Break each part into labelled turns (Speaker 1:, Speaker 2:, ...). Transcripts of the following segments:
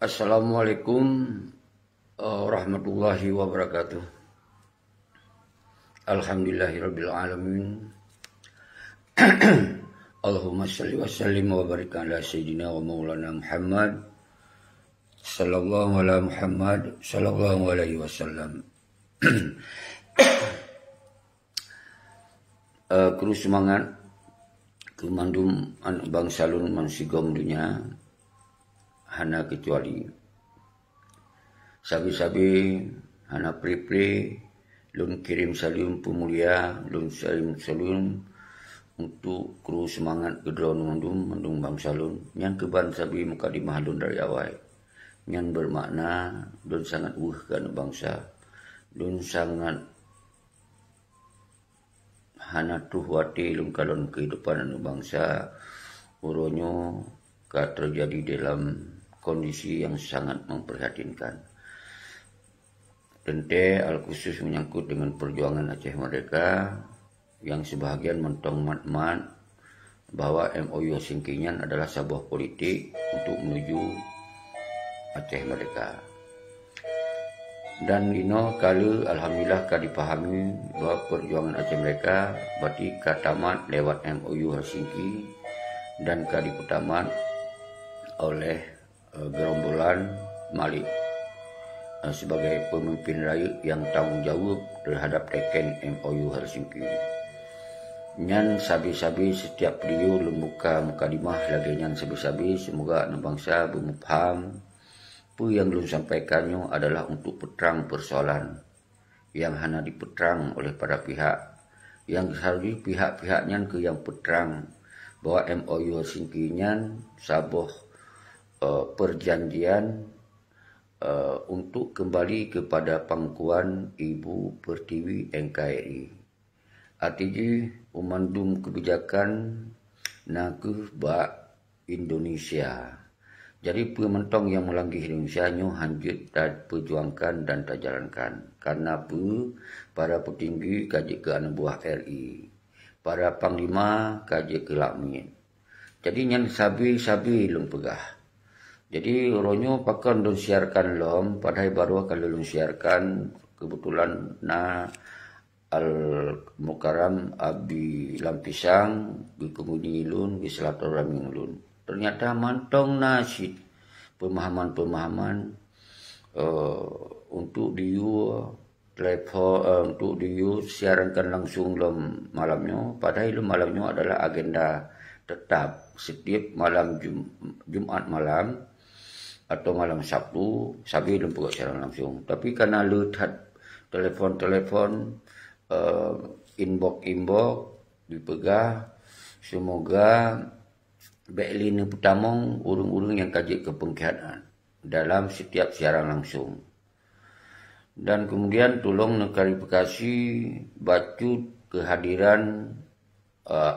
Speaker 1: Assalamualaikum warahmatullahi wabarakatuh. Alhamdulillahirabbil alamin. Allahumma shalli wa sallim wa barik ala sayyidina wa maulana Muhammad sallallahu ala Muhammad sallallahu alaihi wasallam. Kru semangat kemandum anak bangsa lun mansigom dunia hana kecuali sabi-sabi hana pri-pri lun kirim salim pemulia lun salim untuk kru semangat kedron mandum bangsa lun yang keban sabi muka di mahalun dari awal yang bermakna lun sangat kan bangsa lun sangat hana tuh wati lun kalon kehidupan anu bangsa uronyo terjadi dalam kondisi yang sangat memprihatinkan. Tentu al-khusus menyangkut dengan perjuangan Aceh Merdeka yang sebahagian mentong mat-mat bahwa MOU Singkinyan adalah sebuah politik untuk menuju Aceh Merdeka. Dan ino kalau alhamdulillah dipahami bahwa perjuangan Aceh Merdeka berarti katamat lewat MOU Helsinki dan diputamat oleh gerombolan Malik sebagai pemimpin rakyat yang tanggung jawab terhadap teken MOU Helsinki. Nyan sabi-sabi setiap video lembuka mukadimah lagi nyan sabi-sabi semoga anak bangsa bermufham pu yang belum sampaikannya adalah untuk peterang persoalan yang hanya dipeterang oleh para pihak yang harus pihak-pihaknya ke yang peterang bahwa MOU Helsinki nyan saboh perjanjian untuk kembali kepada pangkuan Ibu Pertiwi NKRI. Artinya memandum kebijakan nakuh bak Indonesia. Jadi pementong yang melanggar Indonesia nyo hanjut dan perjuangkan dan terjalankan. Karena para petinggi kaji ke anak buah RI, para panglima kaji ke lakmin. Jadi yang sabi lung pegah. Jadi ronyo pakan don siarkan lom padahal baru kalau don siarkan kebetulan al mukaram abi lampisang di kemudi lun di silaturahmi lun ternyata mantong nasid pemahaman untuk diu telepon untuk diu siarankan langsung lom malamnya padahal malamnya adalah agenda tetap setiap malam Jumat malam atau malam Sabtu, sabi belum pukul secara langsung. Tapi karena lihat telepon, inbox dipegah, semoga Beklin Putamong urung-urung yang kaji kepengkiatan dalam setiap siaran langsung. Dan kemudian tolong klarifikasi bacut kehadiran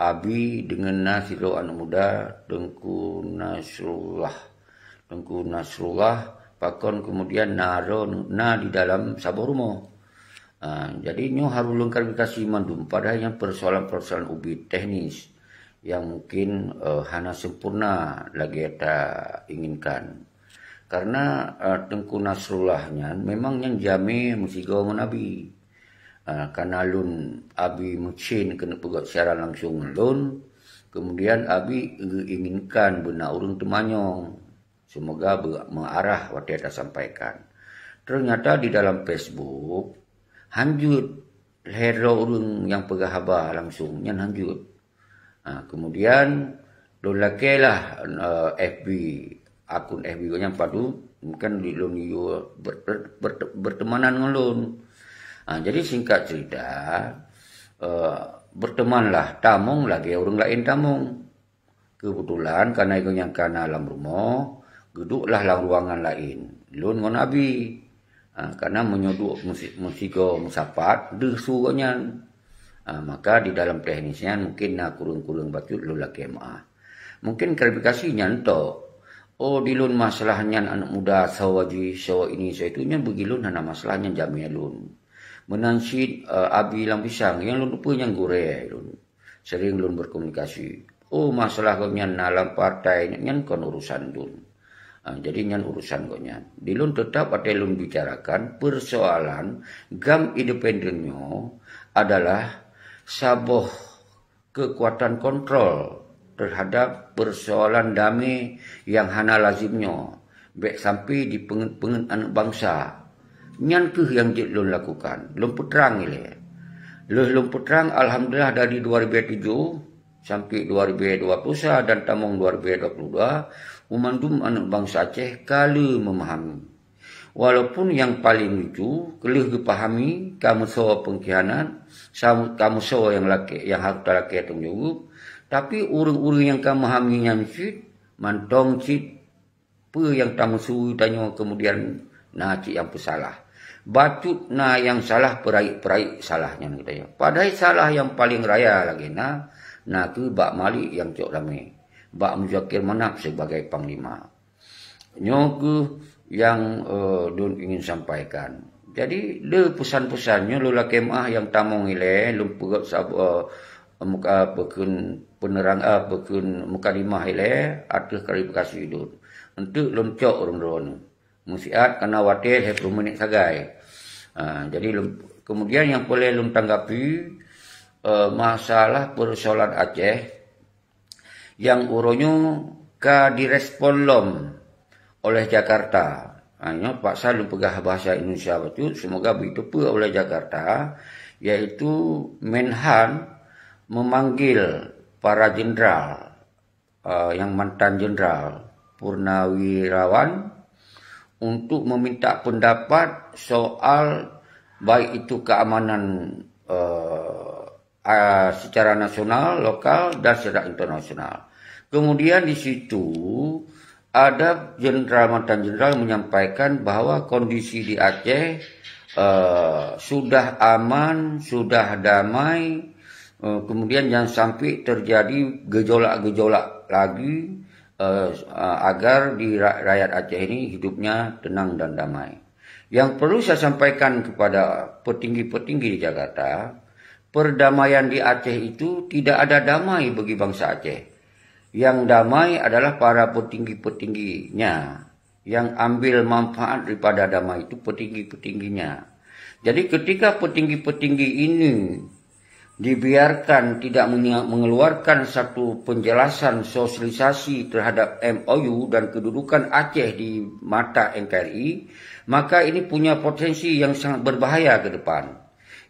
Speaker 1: Abi dengan Nasiro anak muda Tengku Nasrullah pakon kemudian di dalam sabuh rumah. Jadi nyo harus klarifikasi mandum padahal yang persoalan ubi teknis yang mungkin hana sempurna lagi kita inginkan. Karena Tengku Nasrullahnya memang yang jami musigo Nabi. Karena lun Abi mucin kena pegat secara langsung lun, kemudian Abi inginkan benar urung temanyong. Semoga mengarah waktu kita sampaikan. Ternyata di dalam Facebook hanjut hero urung yang pegah haba langsung yang hanjut. Kemudian dolakelah FB akun FB nya padu kan di lun bertemanan dengan lun. Jadi singkat cerita bertemanlah tamong lagi orang lain tamong. Kebetulan karena itu yang kana alam rumah duduklah dalam ruangan lain. Lun ngon Abi. Karena menyoduk musiko musapat desunya. Maka di dalam teknisnya mungkin kurung-kurung bacut lula kemah. Mungkin klarifikasinya ento. Oh di lun masalahnya anak muda sawaji sawa ini sawa itunya begilun hana masalahnya jamnya lun. Menansid Abi lampisang yang lun punya gore lun. Sering lun berkomunikasi. Oh masalah kalian dalam partai nyan kon urusan lun. Jadi nyan urusan gonya. Dilun tetap ada lun bicarakan persoalan gam independennya adalah saboh kekuatan kontrol terhadap persoalan damai yang hana lazimnya. Baik sampai di pengen anak bangsa. Nyan ke yang dilun lakukan. Lun putrang ini. Lun putrang alhamdulillah dari 2007 sampai 2021 dan tamong 2022. Umandum anak bangsa Aceh kala memahami. Walaupun yang paling itu kelih dipahami kamu sawa pengkhianat, kamu sawa yang harus laki tanggung, tapi urang-urang yang kamu memahami yang cit, mantong cit, pe yang tamu suwi tanya kemudian na cik yang pesalah. Batut na yang salah peraik salahnya kita ya. Padahal salah yang paling raya lagi na ke Bak Malik yang cok ramai. Bak Muzakir Manap sebagai panglima. Nyoku yang Dun ingin sampaikan. Jadi le pesan-pesannya lu kemah yang tamong ile lu pegat muka bekun penerang bekun mukadimah ile atas klarifikasi Dun. Untuk lum cok urang-urang. Musiat karena watir he menit sagai. Jadi kemudian yang boleh lum tanggapi masalah persoalan Aceh yang uronyo ka direspon lom oleh Jakarta. Hanya Pak Salim pegah bahasa Indonesia betul, semoga begitu pula oleh Jakarta, yaitu Menhan memanggil para jenderal yang mantan jenderal Purnawirawan untuk meminta pendapat soal baik itu keamanan secara nasional, lokal dan secara internasional. Kemudian di situ ada mantan jenderal menyampaikan bahwa kondisi di Aceh sudah aman, sudah damai. Kemudian jangan sampai terjadi gejolak-gejolak lagi agar di rakyat Aceh ini hidupnya tenang dan damai. Yang perlu saya sampaikan kepada petinggi-petinggi di Jakarta, perdamaian di Aceh itu tidak ada damai bagi bangsa Aceh. Yang damai adalah para petinggi-petingginya. Yang ambil manfaat daripada damai itu petinggi-petingginya. Jadi ketika petinggi-petinggi ini dibiarkan tidak mengeluarkan satu penjelasan sosialisasi terhadap MOU dan kedudukan Aceh di mata NKRI, maka ini punya potensi yang sangat berbahaya ke depan.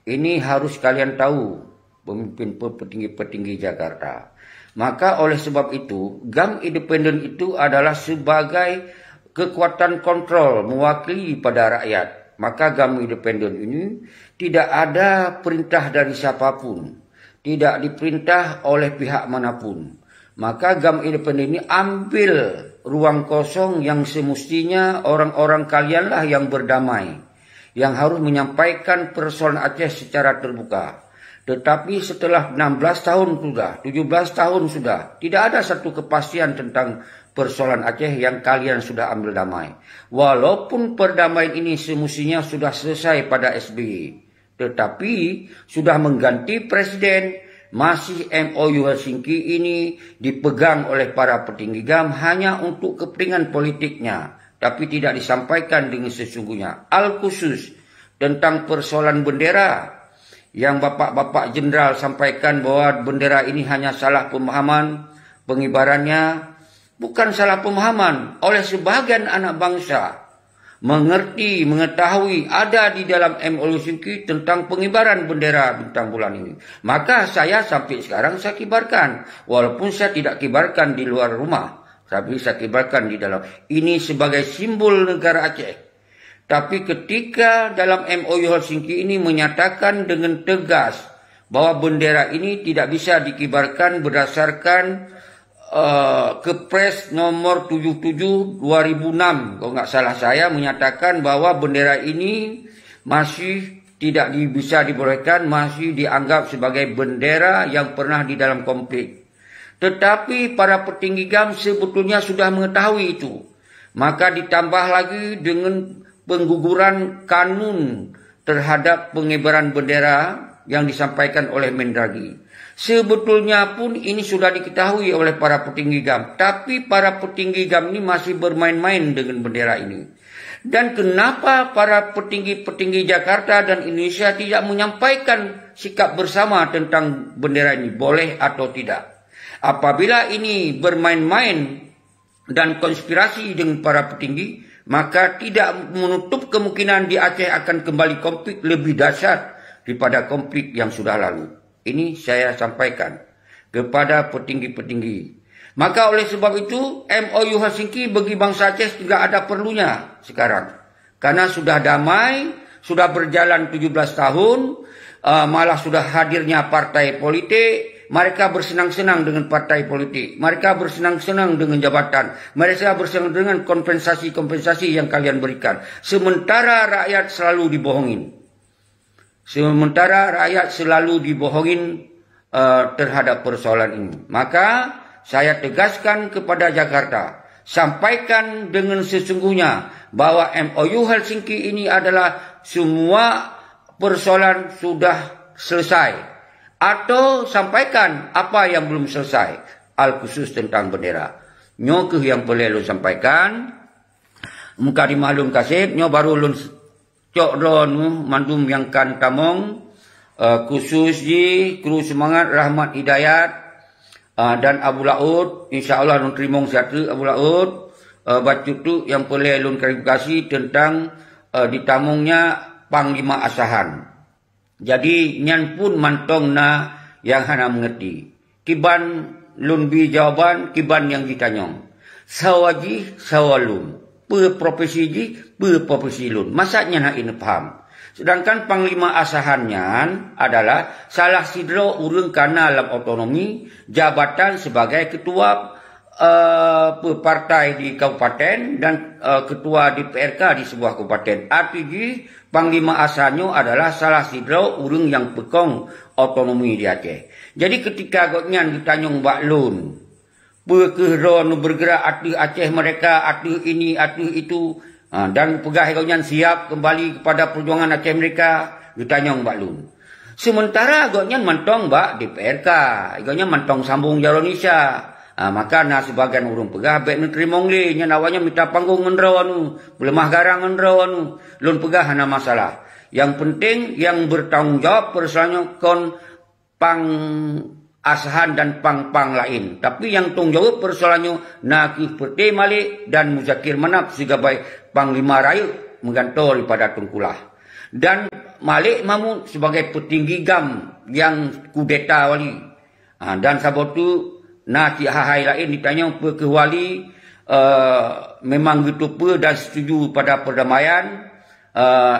Speaker 1: Ini harus kalian tahu, pemimpin petinggi-petinggi Jakarta. Maka oleh sebab itu, GAM independen itu adalah sebagai kekuatan kontrol mewakili pada rakyat. Maka GAM independen ini tidak ada perintah dari siapapun. Tidak diperintah oleh pihak manapun. Maka GAM independen ini ambil ruang kosong yang semestinya orang-orang kalianlah yang berdamai. Yang harus menyampaikan persoalan Aceh secara terbuka. Tetapi setelah 16 tahun sudah, 17 tahun sudah, tidak ada satu kepastian tentang persoalan Aceh yang kalian sudah ambil damai. Walaupun perdamaian ini semestinya sudah selesai pada SBY. Tetapi sudah mengganti presiden, masih MOU Helsinki ini dipegang oleh para petinggi GAM hanya untuk kepentingan politiknya. Tapi tidak disampaikan dengan sesungguhnya. Al-khusus tentang persoalan bendera. Yang bapak-bapak jenderal sampaikan bahwa bendera ini hanya salah pemahaman, pengibarannya bukan salah pemahaman oleh sebagian anak bangsa. Mengerti, mengetahui ada di dalam MOU Helsinki tentang pengibaran bendera bintang bulan ini. Maka saya sampai sekarang saya kibarkan. Walaupun saya tidak kibarkan di luar rumah. Tapi saya kibarkan di dalam. Ini sebagai simbol negara Aceh. Tapi ketika dalam MOU Helsinki ini menyatakan dengan tegas bahwa bendera ini tidak bisa dikibarkan berdasarkan Kepres nomor 77 2006. Kalau nggak salah saya menyatakan bahwa bendera ini masih tidak bisa dibolehkan, masih dianggap sebagai bendera yang pernah di dalam konflik. Tetapi para petinggi GAM sebetulnya sudah mengetahui itu. Maka ditambah lagi dengan pengguguran kanun terhadap pengibaran bendera yang disampaikan oleh Mendagri. Sebetulnya pun ini sudah diketahui oleh para petinggi GAM. Tapi para petinggi GAM ini masih bermain-main dengan bendera ini. Dan kenapa para petinggi-petinggi Jakarta dan Indonesia tidak menyampaikan sikap bersama tentang bendera ini, boleh atau tidak? Apabila ini bermain-main dan konspirasi dengan para petinggi, maka tidak menutup kemungkinan di Aceh akan kembali konflik lebih dahsyat daripada konflik yang sudah lalu. Ini saya sampaikan kepada petinggi-petinggi. Maka oleh sebab itu, MOU Helsinki bagi bangsa Aceh tidak ada perlunya sekarang. Karena sudah damai, sudah berjalan 17 tahun, malah sudah hadirnya partai politik. Mereka bersenang-senang dengan partai politik. Mereka bersenang-senang dengan jabatan. Mereka bersenang dengan kompensasi-kompensasi yang kalian berikan. Sementara rakyat selalu dibohongin. Sementara rakyat selalu dibohongin terhadap persoalan ini. Maka saya tegaskan kepada Jakarta, sampaikan dengan sesungguhnya bahwa MOU Helsinki ini adalah semua persoalan sudah selesai. Atau sampaikan apa yang belum selesai. Al-khusus tentang bendera. Nyo ke yang boleh lu sampaikan. Muka dimaklum kasih. Nyo baru lu cok ron mandum yang kan tamong. Khusus di kru semangat Rahmat Hidayat. Dan Abu Laut. InsyaAllah lu terimong satu Abu Laut. Baca tu yang boleh lu klarifikasi tentang ditamungnya Panglima Asahan. Jadi nyan pun mantong na yang hana mengerti. Kiban lun bi jawaban, kiban yang ditanyong. Sawaji sawalun. Per profesi ji, per profesi lun. Masaknya nak ini paham. Sedangkan Panglima Asahannya adalah salah sidro urang kana dalam otonomi jabatan sebagai ketua partai di kabupaten dan ketua di PRK di sebuah kabupaten. Artinya Panglima Asahannya adalah salah sidro urang yang pekong otonomi di Aceh. Jadi ketika gotnyan ditanyong Mbak Lun, berkeron bergerak atu Aceh mereka, atu ini, atu itu, dan pegah gotnyan siap kembali kepada perjuangan Aceh mereka, ditanyong Mbak Lun. Sementara gotnyan mantong Mbak di PRK, gotnyan mantong sambung Jaro Indonesia. Maka na sebagian urung pegah bek nu terimong li nya nawanya minta panggung ngendraw anu belemah garang ngendraw anu lun pegah hana masalah. Yang penting yang bertanggung jawab persoalannya kon pang Asahan dan pang lain. Tapi yang tanggung jawab persoalannya Nakif Pete Malik dan Muzakir Manap sebagai Panglima Raya menggantor daripada Tengkulah. Dan Malik Mahmud sebagai petinggi GAM yang kudeta wali. Dan sabot tu nak hal lain ditanya ke wali memang gitu pe dan setuju pada perdamaian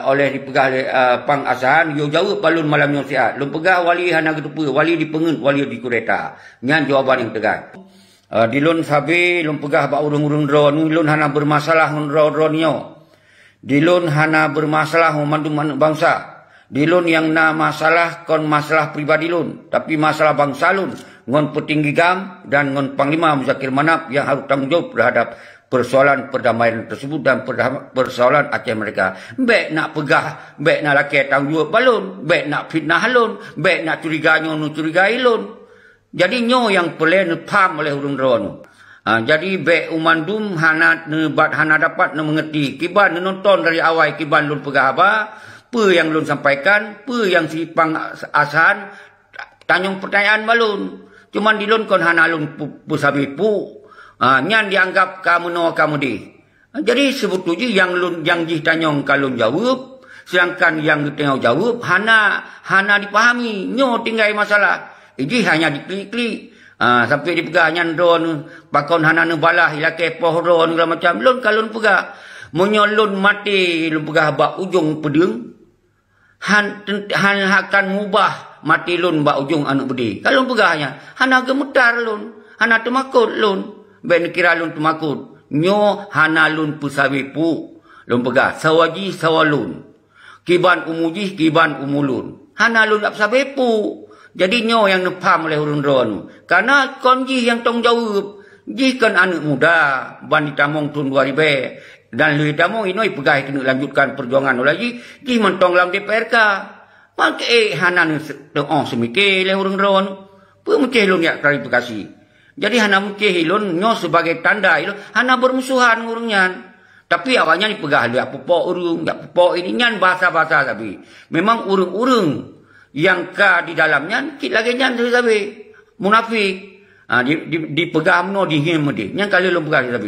Speaker 1: oleh dipegah Pang Asahan yo jauh balun malam yang sihat lu pegah wali hana gitu pe wali dipengen wali di kudeta nyan jawaban yang tegas di lun sabi lu pegah ba urung-urung dron lun hana bermasalah ngon nyo di lun hana bermasalah memandum bangsa di lun yang na masalah kon masalah pribadi lun tapi masalah bangsa lun ngon petinggi GAM dan ngon Panglima Muzakir Manap yang harus tanggung jawab terhadap persoalan perdamaian tersebut dan persoalan Aceh mereka. Bek nak pegah, bek nak laki tanggung jawab balun, bek nak fitnah halun, bek nak curiga nyo nu curiga ilun. Jadi nyo yang perlu paham oleh urung ron. Jadi bek umandum hana nebat hana dapat mengerti. Kiban nonton dari awal kiban lun pegah apa, apa yang lun sampaikan, apa yang si Pang Asahan tanyong pertanyaan balun. Cuman di lun kon hana lun pusabi pu. Nyan dianggap kamu no kamu di. Jadi sebetulnya yang lun yang ditanyong kalun jawab, sedangkan yang ditengok jawab hana dipahami. Nyo tinggal masalah. Ini hanya diklik-klik. Sampai dipegah nyan don pakon hana nebalah ilake pohron segala macam. Lun kalun pegah. Monyo lun mati lun pegah bak ujung pedeng. Han akan mubah mati lun ba ujung anak bedi. Kalau pegahnya, hana gemetar lun, hana temakut lun, ben kira lun temakut. Nyo hana lun pusawi pu, lun pegah sawaji sawalun. Kiban umuji kiban umulun. Hana lun ap sabe pu. Jadi nyo yang nepam oleh urun ron. Karena konji yang tong jawab, jikan anak muda ban ditamong tun 2000 dan lu tamong inoi pegah kena lanjutkan perjuangan lagi di mentong lam DPRK. Mak hanan semike le urang ron. Pemutih hilun ya klarifikasi. Jadi hana mutih hilun nyo sebagai tanda hilun hana bermusuhan ngurungnya. Tapi awalnya dipegah dia pupok urung, ya pupok ini nyan bahasa-bahasa tapi memang urung-urung yang ka di dalamnya kit lagi nyan tapi munafik. Dipegah mno dihim dia. Nyan kali lu pegah tapi